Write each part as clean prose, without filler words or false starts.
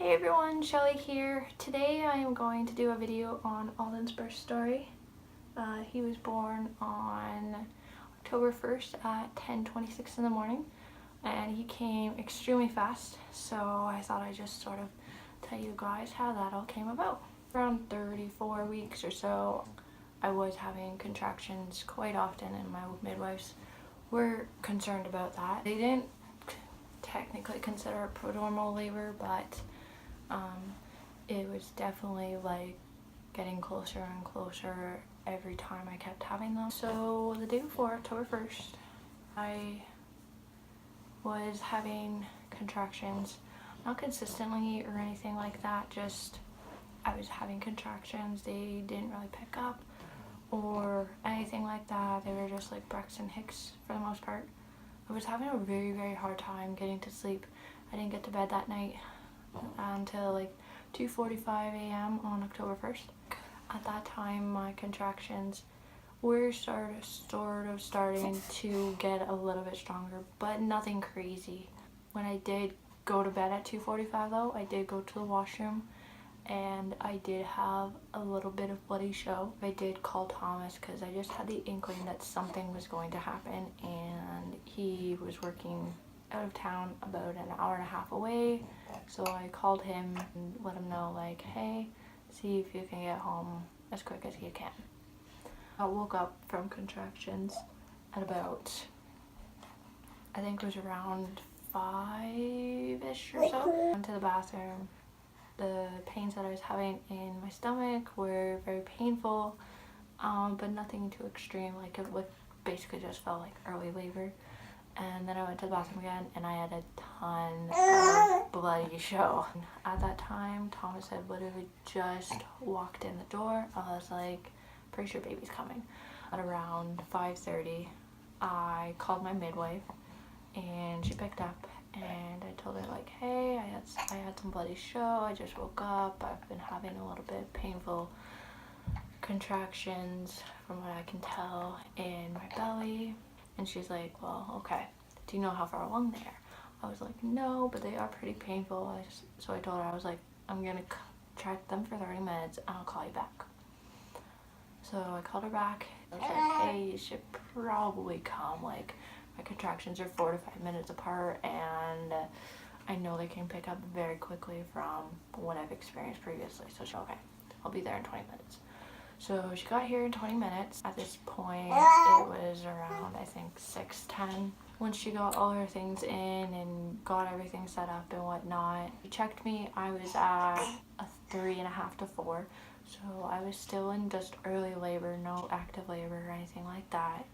Hey everyone, Shelly here. Today I am going to do a video on Alden's birth story. He was born on October 1st at 10:26 in the morning, and he came extremely fast, so I thought I'd just sort of tell you guys how that all came about. Around 34 weeks or so, I was having contractions quite often, and my midwives were concerned about that. They didn't technically consider it prodromal labor, but it was definitely like getting closer and closer every time I kept having them. So the day before, October 1st, I was having contractions, not consistently or anything like that, just I was having contractions. They didn't really pick up or anything like that. They were just like Braxton Hicks for the most part. I was having a very, very hard time getting to sleep. I didn't get to bed that night until like 2:45 a.m. on October 1st. At that time, my contractions were sort of starting to get a little bit stronger, but nothing crazy. When I did go to bed at 2:45 though, I did go to the washroom and I did have a little bit of bloody show. I did call Thomas because I just had the inkling that something was going to happen, and he was working out of town about an hour and a half away. So I called him and let him know, like, hey, see if you can get home as quick as you can. I woke up from contractions at about, I think it was around 5-ish or so. Went to the bathroom. The pains that I was having in my stomach were very painful, but nothing too extreme. Like it basically just felt like early labor. And then I went to the bathroom again, and I had a ton of bloody show. At that time, Thomas had literally just walked in the door. I was like, pretty sure baby's coming. At around 5:30, I called my midwife, and she picked up, and I told her like, hey, I had some bloody show. I just woke up. I've been having a little bit painful contractions from what I can tell in my belly. And she's like, well, okay, do you know how far along they are? I was like, no, but they are pretty painful. So I told her, I was like, I'm gonna track them for 30 minutes and I'll call you back. So I called her back. I was like, hey, you should probably come. Like, my contractions are 4 to 5 minutes apart, and I know they can pick up very quickly from what I've experienced previously. So she's okay, I'll be there in 20 minutes. So she got here in 20 minutes. At this point, it was around, I think, 6:10. Once she got all her things in and got everything set up and whatnot, she checked me. I was at a 3.5 to 4. So I was still in just early labor, no active labor or anything like that.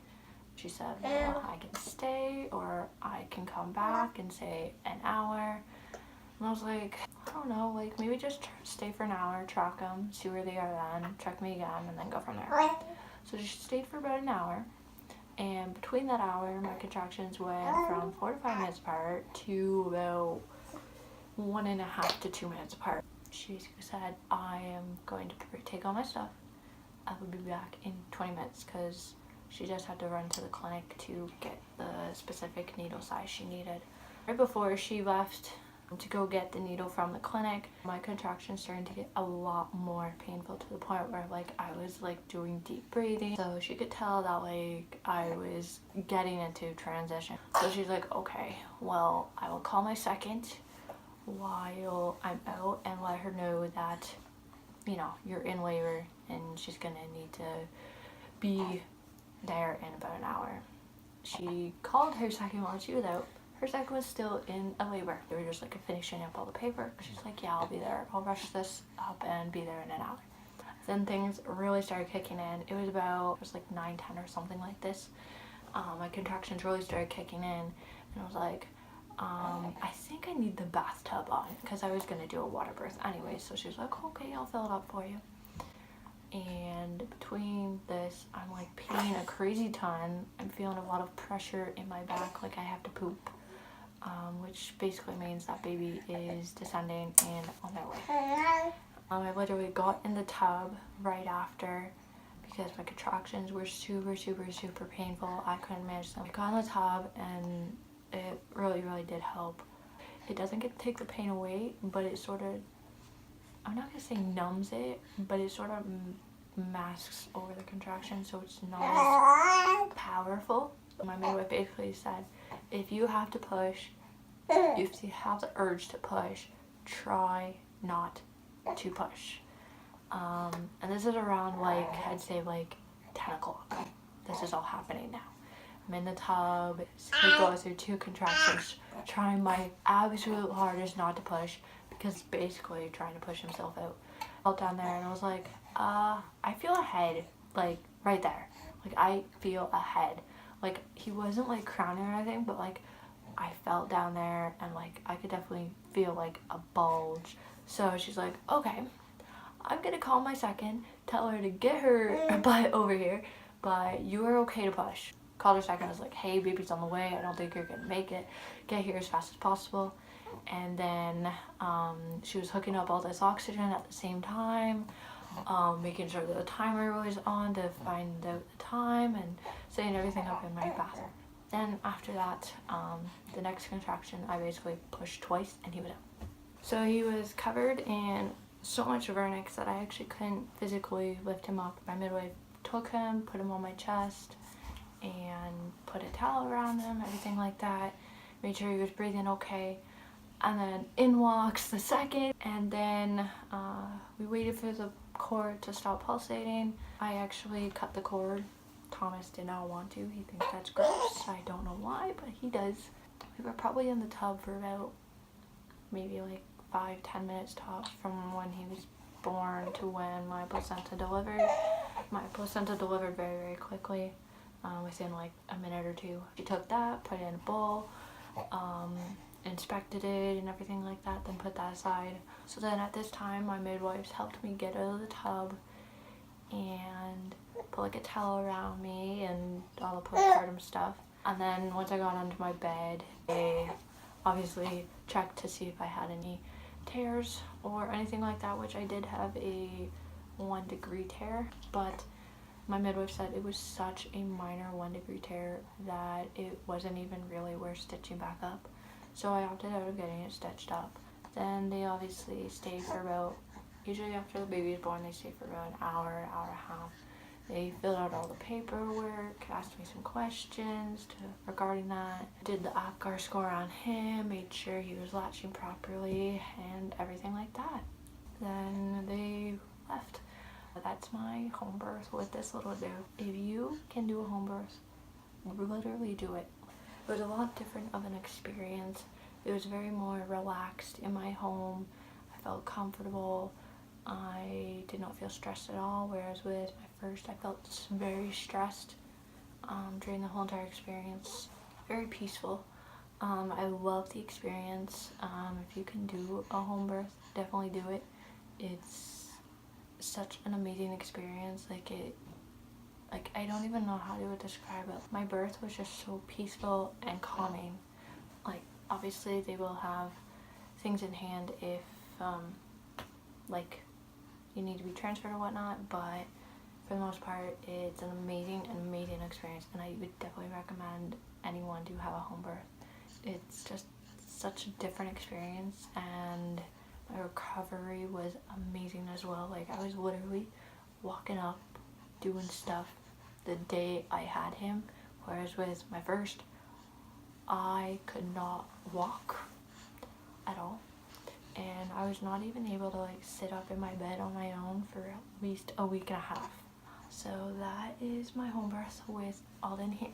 She said, well, I can stay or I can come back in, say, an hour. And I was like, I don't know, like maybe just stay for an hour, track them, see where they are then, check me again, and then go from there. So she stayed for about an hour, and between that hour, my contractions went from 4 to 5 minutes apart to about 1.5 to 2 minutes apart. She said, I am going to take all my stuff. I will be back in 20 minutes because she just had to run to the clinic to get the specific needle size she needed. Right before she left to go get the needle from the clinic, my contractions started to get a lot more painful, to the point where like I was like doing deep breathing. So she could tell that like I was getting into transition. So she's like, okay, well, I will call my second while I'm out and let her know that, you know, you're in labor and she's gonna need to be there in about an hour. She called her second while she was out. Her second was still in a labor. They were just like finishing up all the paper. She's like, yeah, I'll be there. I'll rush this up and be there in an hour. Then things really started kicking in. It was like 9:10 or something like this. My contractions really started kicking in, and I was like, I think I need the bathtub on, because I was gonna do a water birth anyway. So she was like, okay, I'll fill it up for you. And between this, I'm like peeing a crazy ton. I'm feeling a lot of pressure in my back, like I have to poop. Which basically means that baby is descending and on their way. I literally got in the tub right after because my contractions were super painful. I couldn't manage them. I got in the tub and it really did help. it doesn't take the pain away, but it sort of, I'm not gonna say numbs it, but it sort of masks over the contraction, so it's not as powerful. My midwife basically said, if you have to push, if you have the urge to push, try not to push. And this is around like, I'd say like 10 o'clock. This is all happening now. I'm in the tub, he goes through 2 contractions, trying my absolute hardest not to push, because basically trying to push himself out. I felt down there and I was like, I feel a head, like right there. Like I feel a head. Like he wasn't like crowning or anything, but like I felt down there and like I could definitely feel like a bulge. So she's like, okay, I'm gonna call my second, tell her to get her butt over here, but you are okay to push. Called her second, I was like, hey, baby's on the way, I don't think you're gonna make it, get here as fast as possible. And then she was hooking up all this oxygen at the same time, making sure that the timer was on to find out the time, and setting everything up in my bathroom. Then after that, the next contraction, I basically pushed twice and he was out. So he was covered in so much vernix that I actually couldn't physically lift him up. My midwife took him, put him on my chest, and put a towel around him, everything like that. Made sure he was breathing okay. And then in walks the second, and then we waited for the cord to stop pulsating. I actually cut the cord. Thomas did not want to. He thinks that's gross. I don't know why, but he does. We were probably in the tub for about maybe like 5-10 minutes tops from when he was born to when my placenta delivered. My placenta delivered very, very quickly, within like a minute or 2. She took that, put it in a bowl, inspected it and everything like that, then put that aside. So then at this time, my midwives helped me get out of the tub and put like a towel around me and all the postpartum stuff. And then once I got onto my bed, they obviously checked to see if I had any tears or anything like that, which I did have a 1-degree tear, but my midwife said it was such a minor 1-degree tear that it wasn't even really worth stitching back up. So I opted out of getting it stitched up. Then they obviously stayed for about, usually after the baby is born, they stay for about an hour, hour and a half. They filled out all the paperwork, asked me some questions regarding that, did the APGAR score on him, made sure he was latching properly, and everything like that. Then they left. That's my home birth with this little dude. If you can do a home birth, literally do it. It was a lot different of an experience. It was very more relaxed in my home. I felt comfortable. I did not feel stressed at all, whereas with my first, I felt very stressed during the whole entire experience. Very peaceful. I love the experience. If you can do a home birth, definitely do it. It's such an amazing experience. I don't even know how to describe it. My birth was just so peaceful and calming. Like, obviously they will have things in hand if like you need to be transferred or whatnot, but for the most part it's an amazing experience, and I would definitely recommend anyone to have a home birth. It's just such a different experience, and my recovery was amazing as well. Like, I was literally walking up, doing stuff the day I had him, whereas with my first, I could not walk at all, and I was not even able to like sit up in my bed on my own for at least a week and a half. So that is my home birth with Alden here.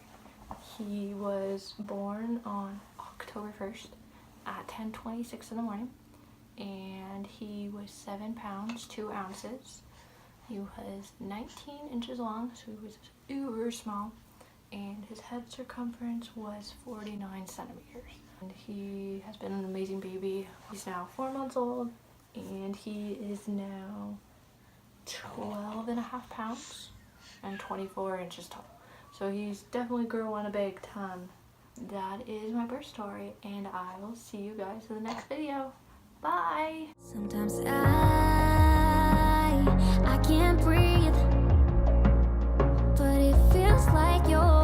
He was born on October 1st at 10:26 in the morning, and he was 7 pounds 2 ounces. He was 19 inches long, so he was uber small, and his head circumference was 49 centimeters. And he has been an amazing baby. He's now 4 months old, and he is now 12.5 pounds and 24 inches tall. So he's definitely growing a big ton. That is my birth story, and I will see you guys in the next video. Bye! Sometimes I can't breathe, but it feels like you're